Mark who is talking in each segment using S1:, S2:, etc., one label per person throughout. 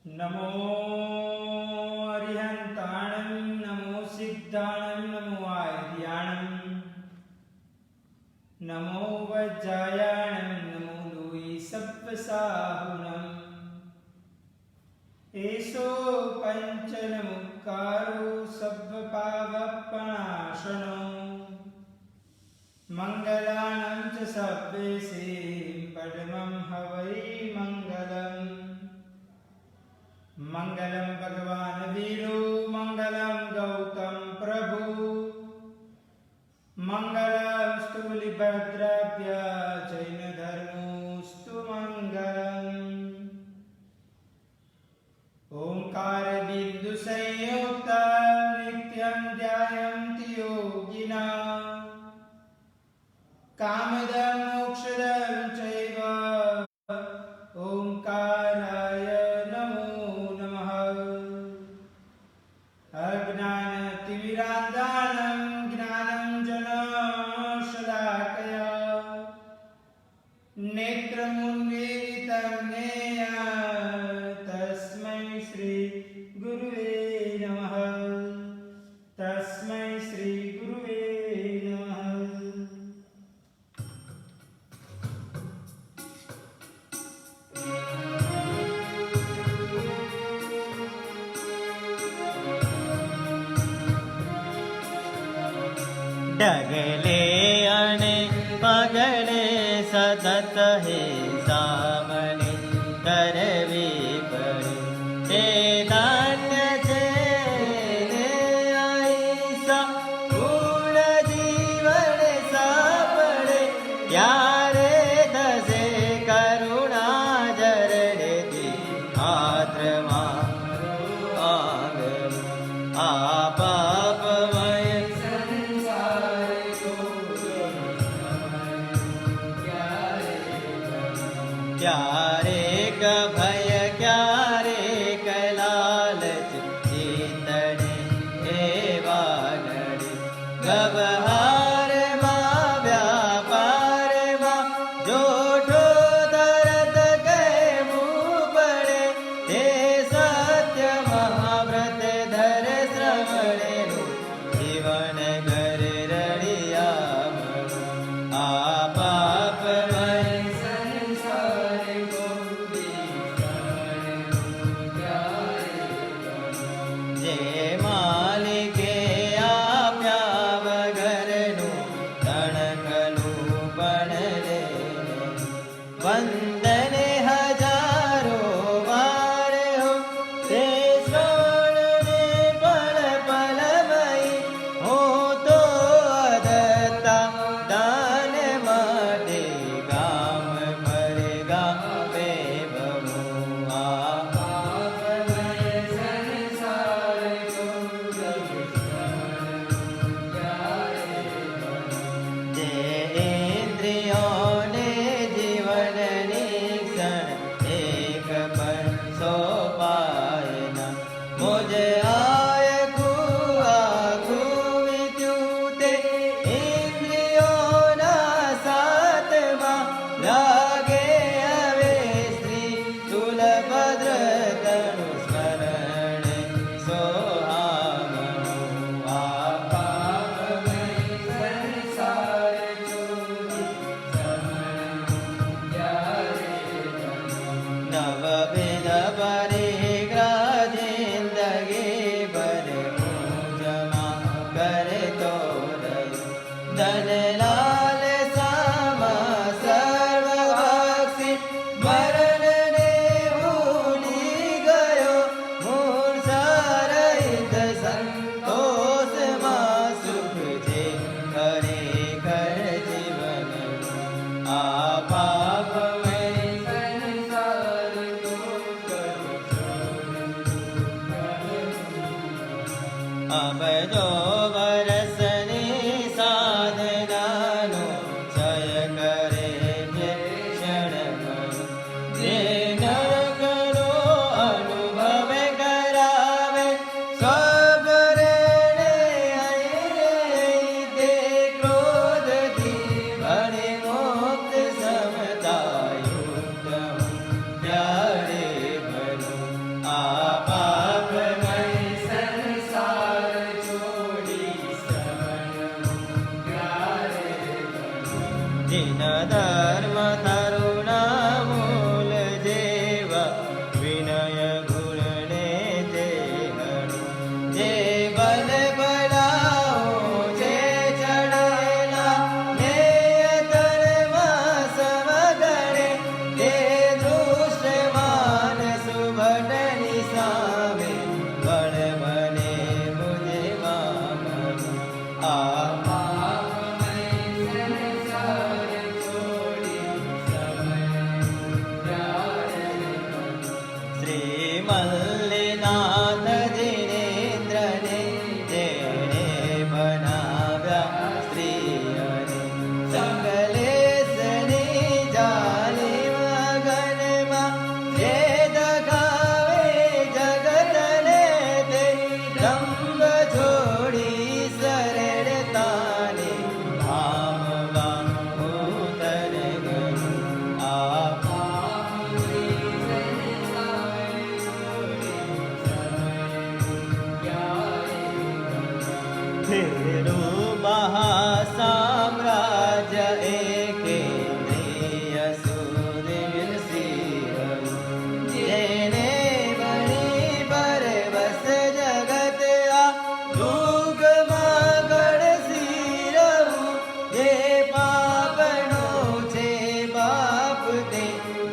S1: नमो अरिहन्ताणं नमो सिद्धाणं नमो आर्याणं नमो वज्रायाणं नमो लोई सप्पसाहुणम् एषो पञ्चनमुक्कारो सब्बपावपणाशनो मङ्गलानं च सब्बेसे पद्मं हवै मङ्गलम् मंगलम भगवान वीरो मंगलम गौतम प्रभु मंगलम स्थूलिभद्राभ्य जैन धर्मोस्तु मंगलम ओंकार बिंदु संयुक्त नित्यं ध्यायन्ति योगिना कामदं मोक्षदं चैव ओंकाराय अज्ञानतिमिरान्धकारं ज्ञानाञ्जनशलाकया नेत्रमुन्मीलितं येन तस्मै श्रीगुरुवे नमः। तस्मै श्रीगुरुवे नमः।
S2: डगले अणे पगले सतत हे सामने करवी पड़े हे धान्य छे आईसा गुण जीवन सापड़े यारे दसे करुणा जरड़े दी आत्मा आगल आपापमय क्यारे क भय क्यारे क लालच चीतने एवागड़े व्यवहार मां व्यापार मां जोठो दरद गए मुँह पड़े हे सत्य महाव्रत धर श्रवणे जीवन घर रड़िया आपापमय जे मालिके आप्या वगरनु तणकनु पण रे वंदने हजारो वार हो ते श्रवणने पल पलमयी हो तो अदत्ता दान माटे गाम भरे गावे बमु जे इंद्रियों ने जीवन ने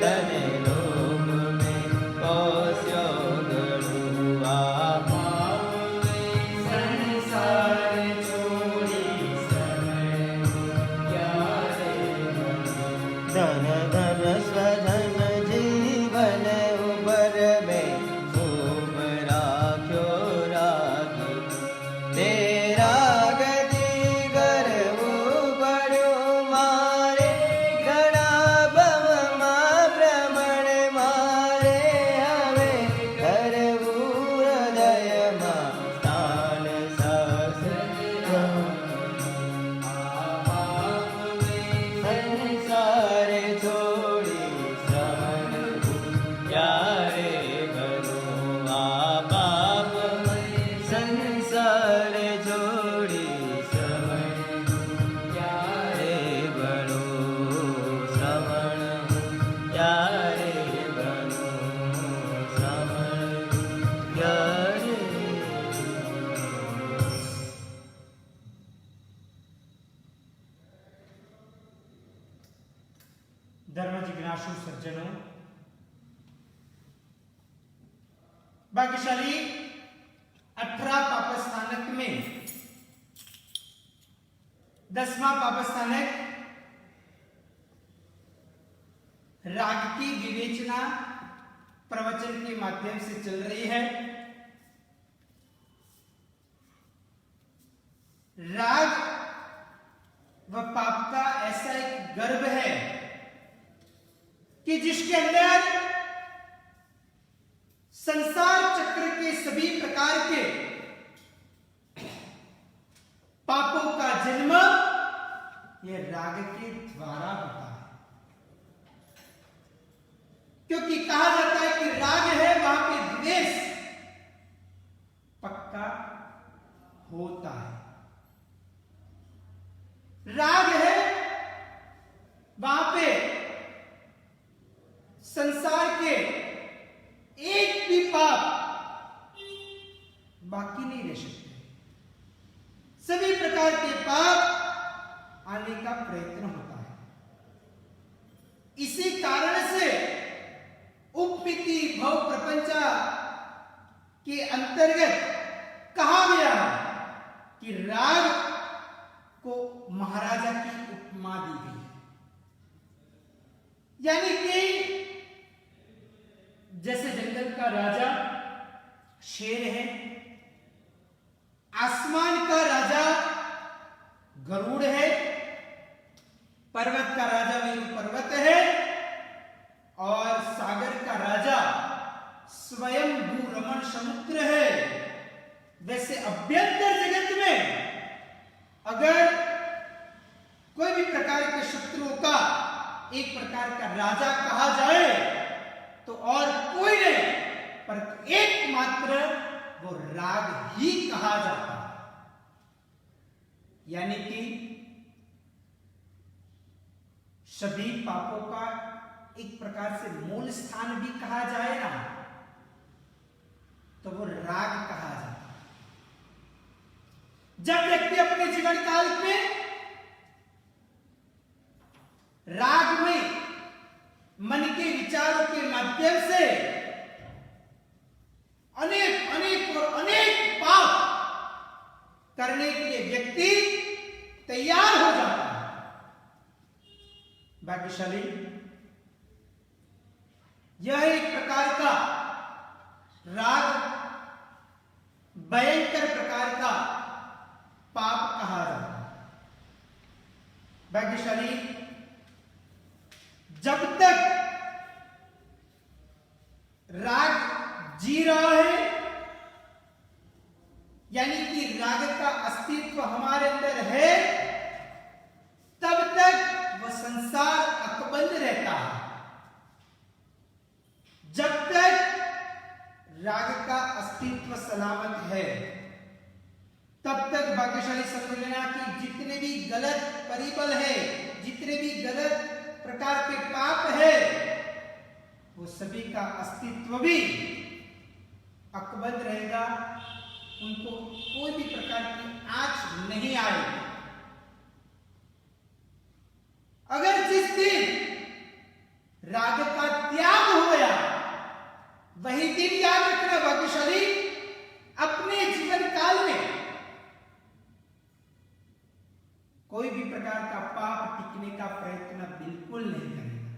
S2: तने लोभ में पोस्यो गणुआ
S1: संसार छोड़ी समय क्यारे
S2: धन धन स्वधन जीवन उबर में खूब राख्यो राखी तेरा गति करवू पड्यो मारे घणा भवमा भ्रमण मारे हवे करवू हृदयमा स्थान सहस्र संसार छोड़ी श्रवण क्यारे भरो आ पाप संसार छोड़ी श्रवण क्यारे भरो श्रवण क्यारे भरो श्रवण क्यारे
S1: धर्म जिज्ञासु सज्जनों, भाग्यशाली 18 पापस्थानक में 10वां पापस्थानक राग की विवेचना प्रवचन के माध्यम से चल रही है। राग व पाप का ऐसा एक गर्भ है कि जिसके अंदर संसार चक्र के सभी प्रकार के पापों का जन्म यह राग के द्वारा होता है। क्योंकि कहा जाता है कि राग है वहां पे द्वेष पक्का होता है। राग है वहां पे संसार के एक भी पाप बाकी नहीं रह सकते। सभी प्रकार के पाप आने का प्रयत्न होता है। इसी कारण से उपमिति भव प्रपंचा के अंतर्गत कहा गया है कि राग को महाराजा की उपमा दी गई है। यानी कि जैसे जंगल का राजा शेर है, आसमान का राजा गरुड़ है, पर्वत का राजा मेरु पर्वत है और सागर का राजा स्वयं भूरमण समुद्र है। वैसे अभ्यंतर जगत में अगर कोई भी प्रकार के शत्रुओं का एक प्रकार का राजा कहा जाए तो और कोई नहीं पर एकमात्र वो राग ही कहा जाता है। यानी कि सभी पापों का एक प्रकार से मूल स्थान भी कहा जाए ना तो वो राग कहा जाता है। जब व्यक्ति अपने जीवन काल में राग में मन के विचारों के माध्यम से अनेक अनेक और अनेक पाप करने के लिए व्यक्ति तैयार हो जाता है। भाग्यशाली यह एक प्रकार का राग भयंकर प्रकार का पाप कहा जाता है। भाग्यशाली जब तक राग जी रहा है यानी कि राग का अस्तित्व हमारे अंदर है तब तक वह संसार अकबंद रहता है। जब तक राग का अस्तित्व सलामत है तब तक भाग्यशाली समझ लेना कि जितने भी गलत परिबल है, जितने भी गलत प्रकार के पाप है, वो सभी का अस्तित्व भी अकबंद रहेगा। उनको कोई भी प्रकार की आंच नहीं आएगी। अगर जिस दिन राग का यही दिन याद रखना भाग्यशाली, अपने जीवन काल में कोई भी प्रकार का पाप टिकने का प्रयत्न बिल्कुल नहीं करेगा।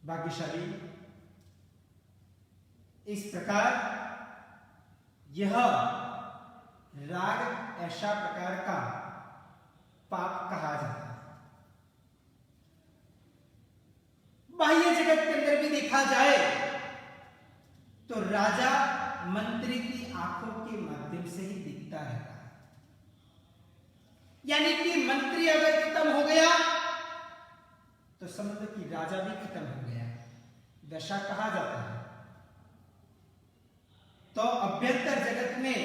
S1: भाग्यशाली, इस प्रकार यह राग ऐसा प्रकार का पाप कहा जाता है। बाह्य जगत के अंदर भी देखा जाए तो राजा मंत्री की आंखों के माध्यम से ही दिखता रहता है। यानी कि मंत्री अगर खत्म हो गया तो समझ कि राजा भी खत्म हो गया, वैसा कहा जाता है। तो अभ्यंतर जगत में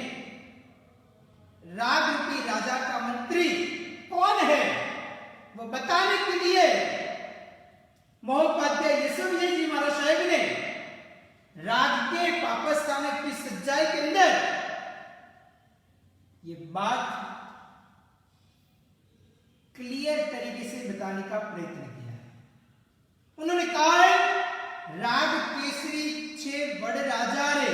S1: राग रूपी राजा का मंत्री कौन है, वो बताने के लिए महोपाध्याय यशोविजय जी महाराज साहब ने राग के पापस्थान की सज्जाई के अंदर ये बात क्लियर तरीके से बताने का प्रयत्न किया है। उन्होंने कहा है, राग केसरी छे बड़ राजा रे,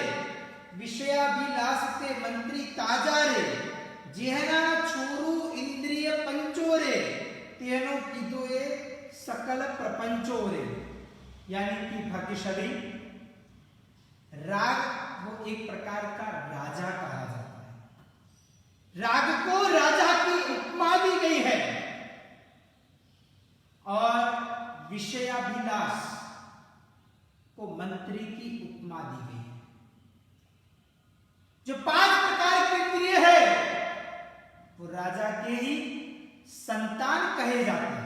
S1: विषयाभिलाष ते मंत्री ताजा रे, जेहना छोरू इंद्रिय पंचो रे, तेनो कीधो ए सकल प्रपंचो रे। यानी कि भाग्यशाली, राग वो एक प्रकार का राजा कहा जाता है। राग को राजा की उपमा दी गई है और विषयाभिलाष को मंत्री की उपमा दी गई है। जो 5 प्रकार के इंद्रिय है वो राजा के ही संतान कहे जाते हैं।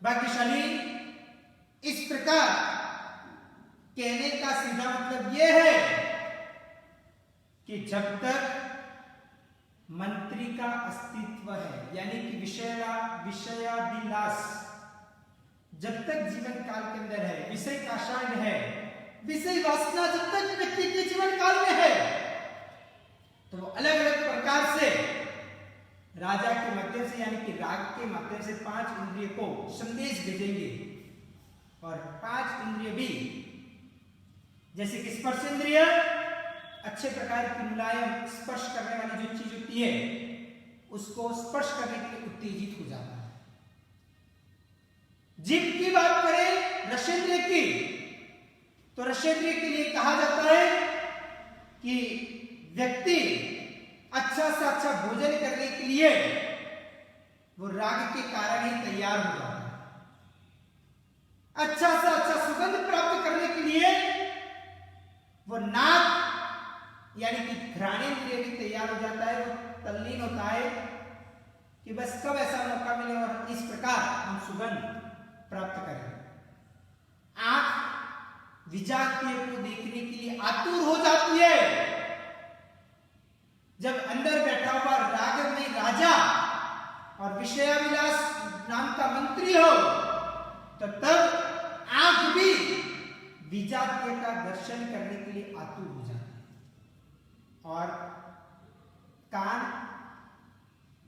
S1: भाग्यशाली, इस प्रकार कहने का सीधा मतलब यह है कि जब तक मंत्री का अस्तित्व है, यानी कि विषयाभिलाष जब तक जीवन काल के अंदर है, विषय का आसक्ति है, विषय वासना जब तक व्यक्ति के जीवन काल में है, तो वो अलग अलग प्रकार से राजा के माध्यम से, यानी कि राग के माध्यम से 5 इंद्रिय को संदेश भेजेंगे। और 5 इंद्रिय भी, जैसे कि स्पर्श इंद्रिय अच्छे प्रकार की मुलायम स्पर्श करने वाली जो चीज होती है उसको स्पर्श करने के लिए उत्तेजित हो जाता है। जीभ की बात करें रसेंद्रिय की, तो रसेंद्रिय के लिए कहा जाता है कि व्यक्ति अच्छा से अच्छा भोजन करने के लिए वो राग के कारण ही तैयार हो जाता है। अच्छा से अच्छा सुगंध प्राप्त करने के लिए वो नाक यानी कि घ्राणेंद्रिय भी तैयार हो जाता है। वो तल्लीन होता है कि बस कब ऐसा मौका मिले और इस प्रकार हम सुगंध प्राप्त करें। आंख विजातीय को देखने के लिए आतुर हो जाती है। जब अंदर बैठा हुआ राग में राजा और विषयाभिलाष नाम का मंत्री हो तो तब आंख भी विजातीय का दर्शन करने के लिए आतुर हो जाती है। और कान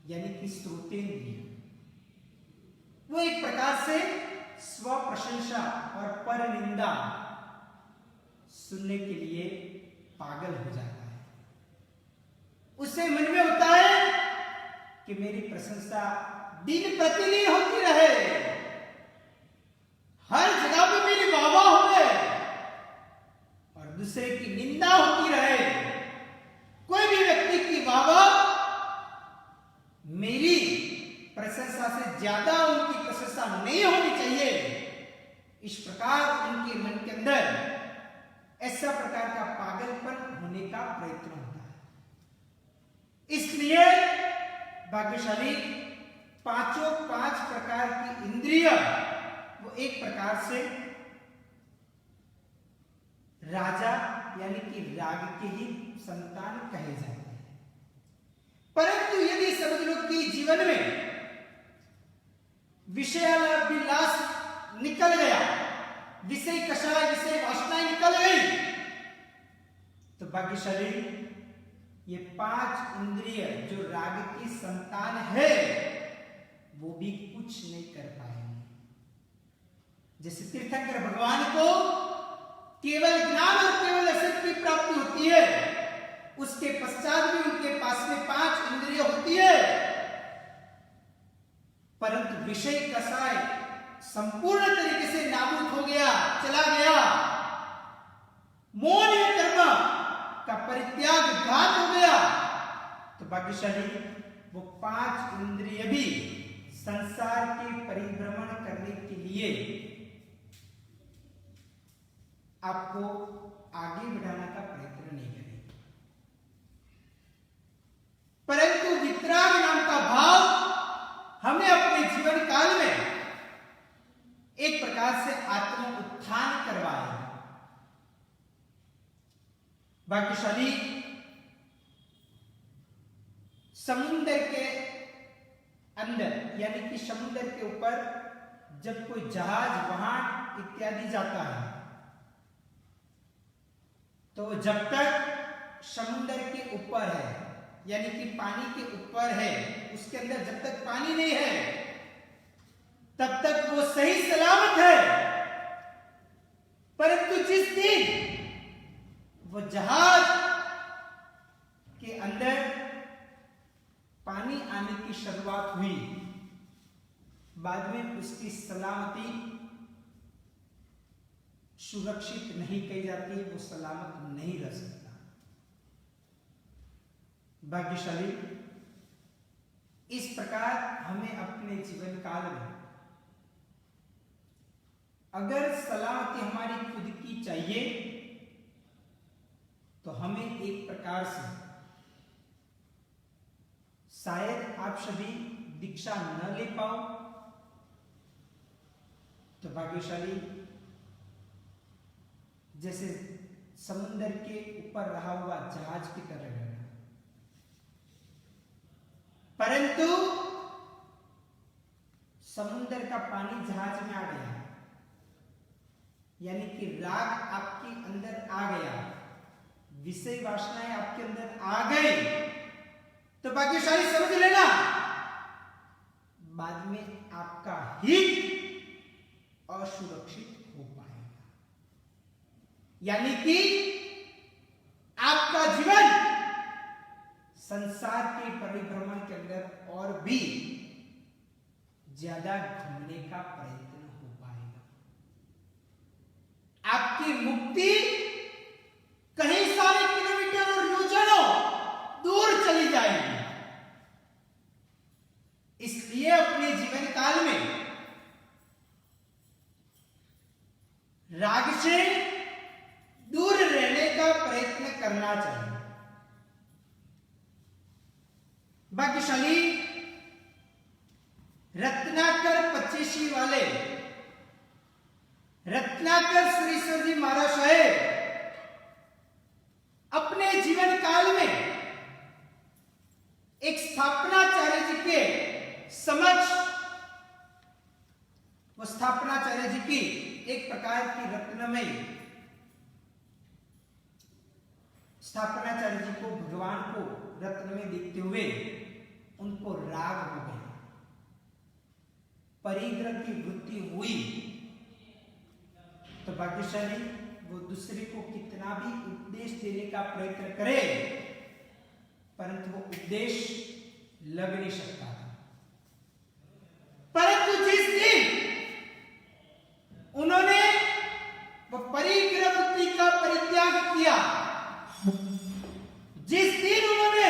S1: यानी कि श्रोतेंद्रिय वो एक प्रकार से स्व प्रशंसा और पर निंदा सुनने के लिए पागल हो जाता है। उससे मन में होता है कि मेरी प्रशंसा दिन प्रतिदिन होती रहे, हर जगह पे मेरी वाहवाह हो और दूसरे की निंदा होती रहे। कोई भी व्यक्ति की वाहवाह मेरी प्रशंसा से ज्यादा उनकी प्रशंसा नहीं होनी चाहिए। इस प्रकार उनके मन के अंदर ऐसा प्रकार का पागलपन होने का प्रयत्न होता है। इसलिए भाग्यशाली 5 प्रकार की इंद्रिय वो एक प्रकार से राजा यानी कि राग के ही संतान कहे जाते हैं। परंतु यदि सब लोग के जीवन में विषयाभिलाष निकल गया, विषय कषाय विषय वासनाएं निकल गई, तो भाग्यशाली ये 5 इंद्रिय जो राग की संतान है वो भी कुछ नहीं कर पाएंगे। जैसे तीर्थंकर भगवान को केवल ज्ञान और केवल असत की प्राप्ति होती है, उसके पश्चात भी उनके पास में 5 इंद्रिय होती है, परंतु विषय कसाय संपूर्ण तरीके से नाबूद हो गया, चला गया। मोह कर्म का परित्याग घात हो गया, तो भाग्यशाली वो 5 इंद्रिय भी संसार के परिभ्रमण करने के लिए आपको आगे बढ़ाने का प्रयत्न नहीं करेंगे, परंतु वितराग नाम का भाव हमें अपने जीवन काल में एक प्रकार से आत्म उत्थान करवाएगा। भाग्यशाली समुद्र के अंदर यानी कि समुद्र के ऊपर जब कोई जहाज वहां इत्यादि जाता है, तो जब तक समुद्र के ऊपर है यानी कि पानी के ऊपर है, उसके अंदर जब तक पानी नहीं है तब तक वो सही सलामत है, परंतु जिस दिन वो जहाज के अंदर पानी आने की शुरुआत हुई, बाद में उसकी सलामती सुरक्षित नहीं कही जाती है, वो सलामत नहीं रह सकता। भाग्यशाली इस प्रकार हमें अपने जीवन काल में अगर सलामती हमारी खुद की चाहिए तो हमें एक प्रकार से शायद आप सभी दीक्षा न ले पाओ, तो भाग्यशाली जैसे समुद्र के ऊपर रहा हुआ जहाज की तरह रहना, परंतु समुद्र का पानी जहाज में आ गया यानी कि राग आपके अंदर आ गया, विषय वासनाएं आपके अंदर आ गई, तो भाग्यशाली समझ लेना बाद में आपका हित असुरक्षित हो पाएगा, यानी कि आपका जीवन संसार के परिभ्रमण के अंदर और भी ज्यादा घूमने का प्रयत्न हो पाएगा। आपकी मुक्ति कहीं सारे किलोमीटर और योजनों दूर चली जाएगी। इसलिए अपने जीवन काल में राग से दूर रहने का प्रयत्न करना चाहिए। भाग्यशाली रत्नाकर 25 वाले रत्नाकर सुरेश्वर जी महाराज साहेब अपने जीवन काल में एक स्थापनाचार्य जी के समक्ष वो स्थापनाचार्य जी की एक प्रकार की रत्नमय स्थापनाचार्य जी को भगवान को रत्न में देखते हुए उनको राग हो गया, परिग्रह की वृत्ति हुई, तो भाग्यशाली वो दूसरे को कितना भी उपदेश देने का प्रयत्न करे परंतु वो उपदेश लग नहीं सकता था। परंतु जिस दिन उन्होंने वो परिग्रह वृत्ति का परित्याग किया, जिस दिन उन्होंने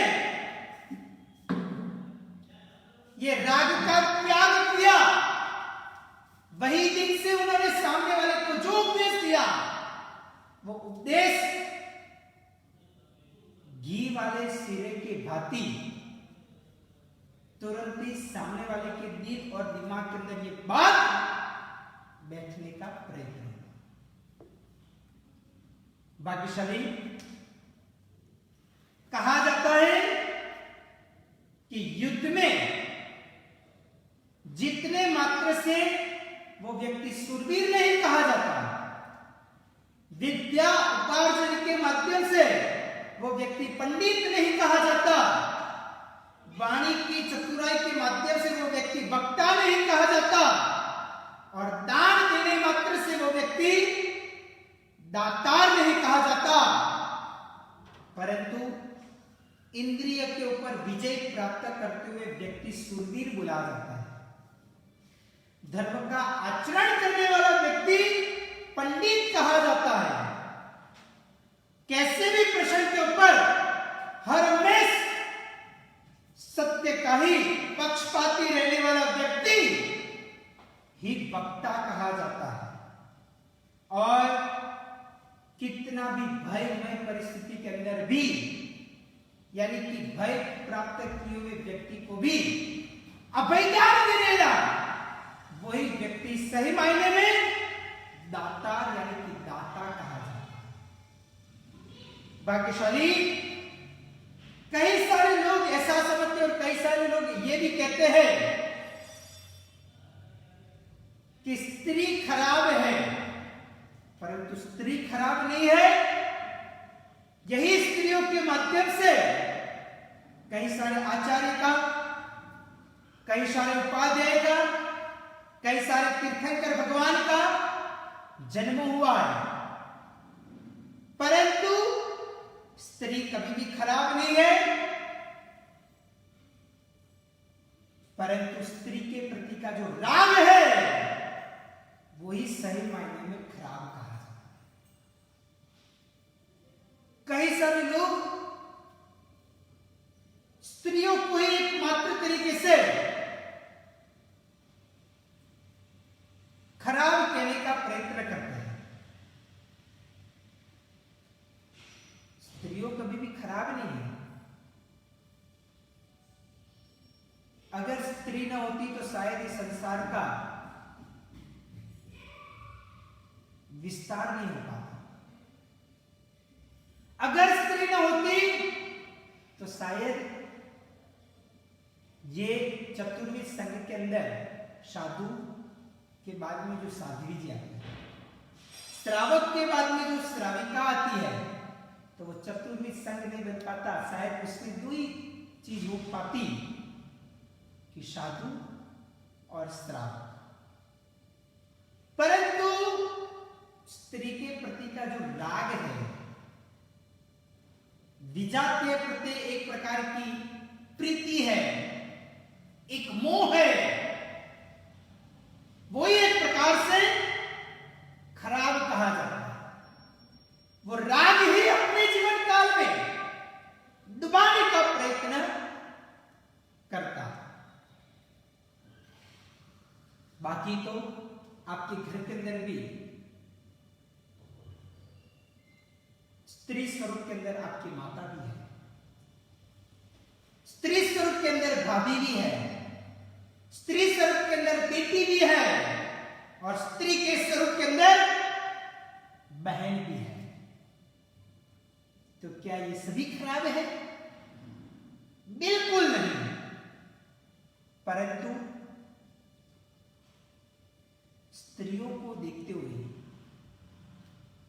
S1: ये राग का त्याग किया, वही दिन से उन्होंने सामने वाले को जो उपदेश दिया वो उपदेश घी वाले सिरे के भांति तुरंत ही सामने वाले के दिल और दिमाग के अंदर ये बात बैठने का प्रयत्न हुआ। भाग्यशाली कहा जाता है कि युद्ध में जितने मात्र से वो व्यक्ति शूरवीर नहीं कहा जाता, विद्या उपार्जन के माध्यम से वो व्यक्ति पंडित नहीं कहा जाता, वाणी की चतुराई के माध्यम से वो व्यक्ति वक्ता नहीं कहा जाता, और दान देने मात्र दातार नहीं कहा जाता, परंतु इंद्रिय के ऊपर विजय प्राप्त करते हुए व्यक्ति शूरवीर बुला जाता है। धर्म का आचरण करने वाला व्यक्ति पंडित कहा जाता है। कैसे भी प्रश्न के ऊपर हर हमेश सत्य का ही पक्षपाती रहने वाला व्यक्ति ही वक्ता कहा जाता है। और कितना भी भयमय परिस्थिति के अंदर भी, यानी कि भय प्राप्त किए हुए व्यक्ति को भी अभयदान देना, वही व्यक्ति सही मायने में दातार यानी कि दाता कहा जाता है। भाग्यशाली कई सारे लोग ऐसा समझते और कई सारे लोग ये भी कहते हैं कि स्त्री खराब है, परंतु स्त्री खराब नहीं है। यही स्त्रियों के माध्यम से कई सारे आचार्य का, कई सारे उपाध्याय का, कई सारे तीर्थंकर भगवान का जन्म हुआ है। परंतु स्त्री कभी भी खराब नहीं है, परंतु स्त्री के प्रति का जो राग है वही सही मायने में खराब कहा जाता है। कई सारे लोग स्त्रियों को ही एकमात्र तरीके से खराब कहने का प्रयत्न करते हैं। स्त्रियों कभी भी खराब नहीं है। अगर स्त्री न होती तो शायद इस संसार का विस्तार नहीं हो पाता। अगर स्त्री न होती तो शायद ये चतुर्विध संघ के अंदर साधु के बाद में जो साध्वी जी आती है, श्रावक के बाद में जो श्राविका आती है, तो वो चतुर्विध संघ नहीं बन पाता। शायद उसमें दो ही चीज हो पाती कि साधु और श्रावक। परंतु स्त्री के प्रति का जो राग है, विजातीय प्रति एक प्रकार की प्रीति है, एक मोह है, वो एक प्रकार से खराब कहा जाता है। वो राग ही अपने जीवन काल में डुबाने का प्रयत्न करता है। बाकी तो आपके घर के अंदर भी स्त्री स्वरूप के अंदर आपकी माता भी है, स्त्री स्वरूप के अंदर भाभी भी है, स्त्री स्वरूप के अंदर बेटी भी है, और स्त्री के स्वरूप के अंदर बहन भी है। तो क्या ये सभी खराब है? बिल्कुल नहीं। परंतु स्त्रियों को देखते हुए,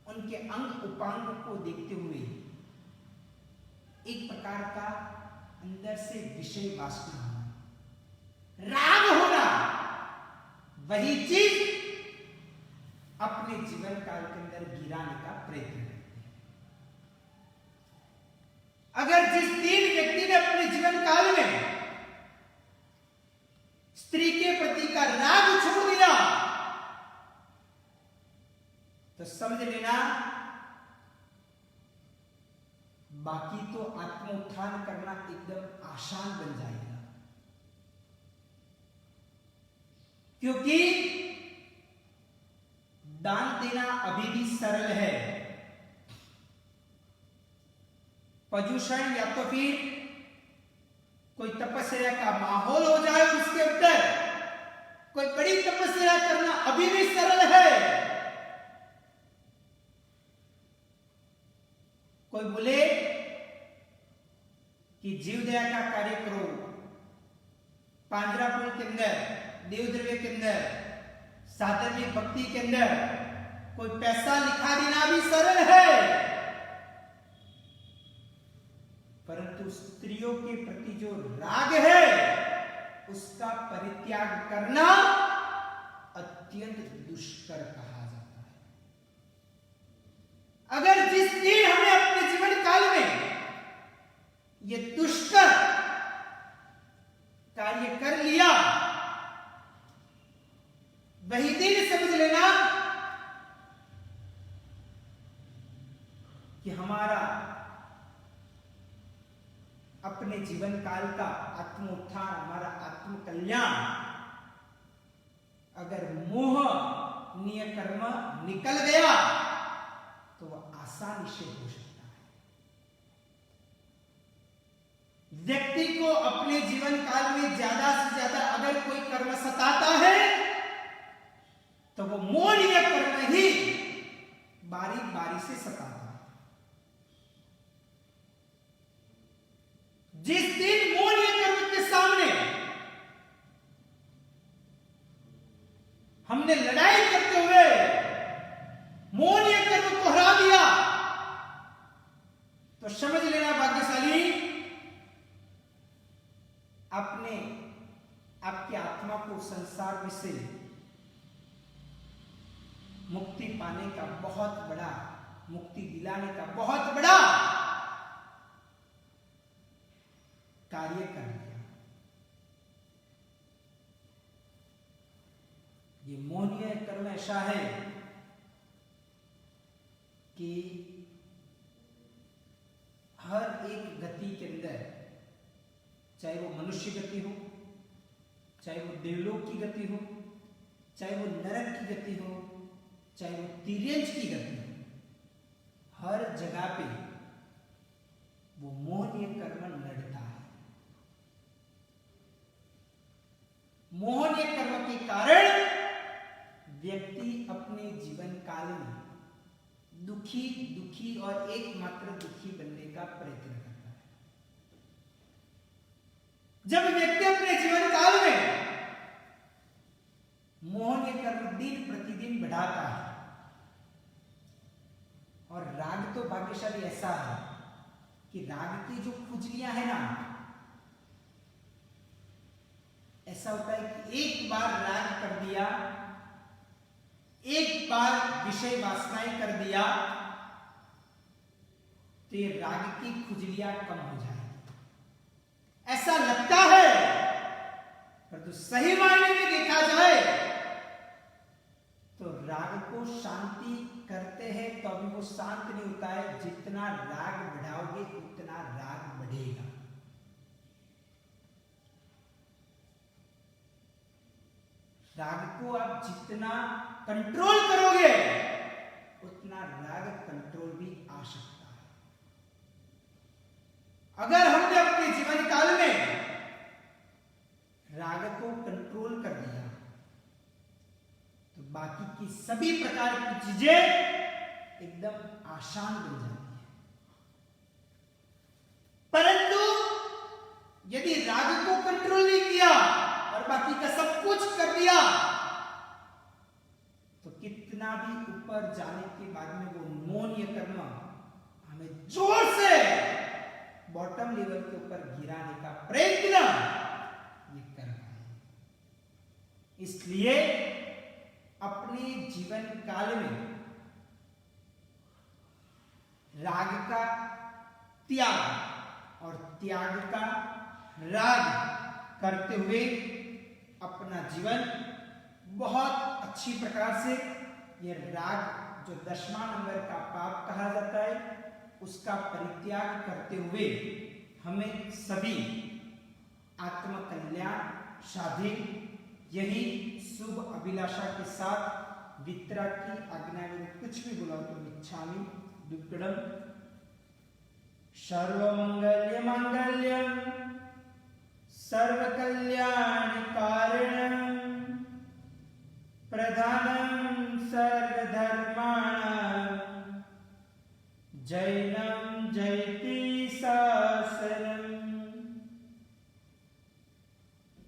S1: उनके अंग उपांग को देखते हुए एक प्रकार का अंदर से विषय वासना होना, राग होना, वही चीज अपने जीवन काल के अंदर गिराने का प्रयत्न करते हैं। अगर जिस दिन व्यक्ति ने अपने जीवन काल में स्त्री के प्रति का राग छोड़ दिया, तो समझ लेना बाकी तो आत्मोत्थान करना एकदम आसान बन जाएगा। क्योंकि दान देना अभी भी सरल है। प्रदूषण या तो फिर कोई तपस्या का माहौल हो जाए, उसके अंदर कोई बड़ी तपस्या करना अभी भी सरल है। कोई बोले कि जीव दया का कार्य करो, पांजरापुर के अंदर, देवद्रव्य के अंदर, साधर्म्य भक्ति के अंदर कोई पैसा लिखा देना भी सरल है, परंतु स्त्रियों के प्रति जो राग है उसका परित्याग करना अत्यंत दुष्कर कहा जाता है। वही दिन समझ लेना कि हमारा अपने जीवन काल का आत्मोत्थान, हमारा आत्म कल्याण अगर मोहनीय कर्म निकल गया तो वह आसानी से हो सकता है। व्यक्ति को अपने जीवन काल में ज्यादा से ज्यादा अगर कोई कर्म सताता है तो वो मोहनीय कर्म ही बारी बारी से सताता है। जिस दिन मोहनीय कर्म के सामने हमने लड़ाई करते हुए मोहनीय कर्म को हरा दिया तो समझ लेना भाग्यशाली आपने आपकी आत्मा को संसार में से मुक्ति पाने का बहुत बड़ा, मुक्ति दिलाने का बहुत बड़ा कार्य कर दिया। ये मोहनीय कर्म ऐसा है कि हर एक गति के अंदर, चाहे वो मनुष्य गति हो, चाहे वो देवलोक की गति हो, चाहे वो नरक की गति हो, चाहे वो तिर्यंच की गति हो, हर जगह पे वो मोहनीय कर्म लड़ता है। मोहनीय कर्म के कारण व्यक्ति अपने जीवन काल में दुखी और एकमात्र दुखी बनने का प्रयत्न करता है। जब व्यक्ति अपने जीवन काल में मोहनीय कर्म दिन प्रतिदिन बढ़ाता है, और राग तो भाग्यशाली ऐसा है कि राग की जो खुजलियां है ना, ऐसा होता है कि एक बार राग कर दिया, एक बार विषय वासनाएं कर दिया तो ये राग की खुजलियां कम हो जाएगी, ऐसा लगता है। पर तो सही मायने में देखा जाए तो राग को शांति करते हैं तो अभी वो शांत नहीं होता है। जितना राग बढ़ाओगे उतना राग बढ़ेगा। राग को आप जितना कंट्रोल करोगे उतना राग कंट्रोल भी आ सकता है। अगर हमने अपने जीवन काल में राग को कंट्रोल कर दिया तो बाकी की सभी प्रकार की चीजें एकदम आसान बन जाती है। परंतु यदि राग को कंट्रोल नहीं किया और बाकी का सब कुछ कर दिया तो कितना भी ऊपर जाने के बाद में वो मोहनीय कर्म हमें जोर से बॉटम लेवल के ऊपर गिराने का प्रयत्न ये कर रहा है। इसलिए अपने जीवन काल में राग का त्याग और त्याग का राग करते हुए अपना जीवन बहुत अच्छी प्रकार से, यह राग जो 10वां नंबर का पाप कहा जाता है, उसका परित्याग करते हुए हमें सभी आत्म कल्याण साधे, यही शुभ अभिलाषा के साथ वितराग की आज्ञा में कुछ भी बोला तो इच्छामि दुक्कडम। सर्वमंगल्य मांगल्यम सर्वकल्याण कारणम प्रधानम सर्वधर्माणां जैनम जयति सा